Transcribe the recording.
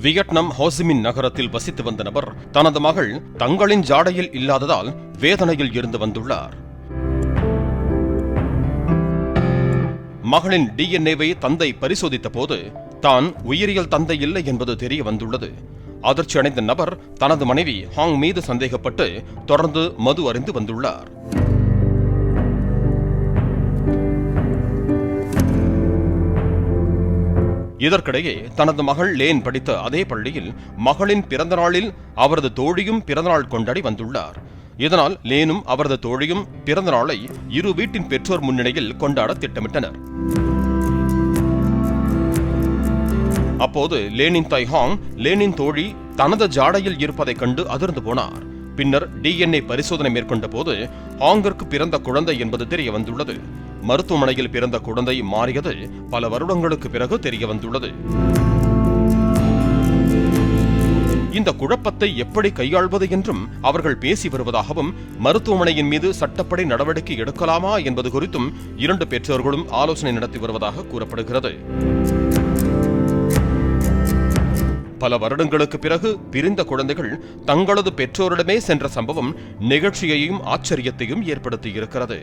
Vietnam Ho Chi Minh நகரத்தில் வசித்து வந்த நபர் தனது மகள் தங்களின் ஜாடையில் இல்லாததால் வேதனையில் இருந்து வந்துள்ளார். மகளின் டிஎன்ஏவை தந்தை பரிசோதித்த போது தான் உயிரியல் தந்தை இல்லை என்பது தெரிய வந்துள்ளது. அதிர்ச்சி அடைந்த நபர் தனது மனைவி ஹாங் மீது சந்தேகப்பட்டு தொடர்ந்து மது அருந்தி வந்துள்ளார். இதற்கிடையே தனது மகள் லேன் படித்த அதே பள்ளியில் மகளின் பிறந்த நாளில் அவரது தோழியும் பிறந்தநாள் கொண்டாடி வந்துள்ளார். இதனால் லேனும் அவரது தோழியும் பிறந்த நாளை இரு வீட்டின் பெற்றோர் முன்னிலையில் கொண்டாட திட்டமிட்டனர். அப்போது லேனின் தாய் ஹாங் லேனின் தோழி தனது ஜாடையில் இருப்பதைக் கண்டு அதிர்ந்து போனார். பின்னர் டிஎன்ஏ பரிசோதனை மேற்கொண்ட போது ஹாங்கிற்கு பிறந்த குழந்தை என்பது தெரிய வந்துள்ளது. மருத்துவமனையில் பிறந்த குழந்தை மாறியது பல வருடங்களுக்கு பிறகு தெரிய வந்துள்ளது. இந்த குழப்பத்தை எப்படி கையாள்வது என்றும் அவர்கள் பேசி வருவதாகவும் மருத்துவமனையின் மீது சட்டப்படி நடவடிக்கை எடுக்கலாமா என்பது குறித்தும் இரண்டு பெற்றோர்களும் ஆலோசனை நடத்தி வருவதாக கூறப்படுகிறது. பல வருடங்களுக்கு பிறகு பிரிந்த குழந்தைகள் தங்களது பெற்றோரிடமே சென்ற சம்பவம் நிகழ்ச்சியையும் ஆச்சரியத்தையும் ஏற்படுத்தியிருக்கிறது.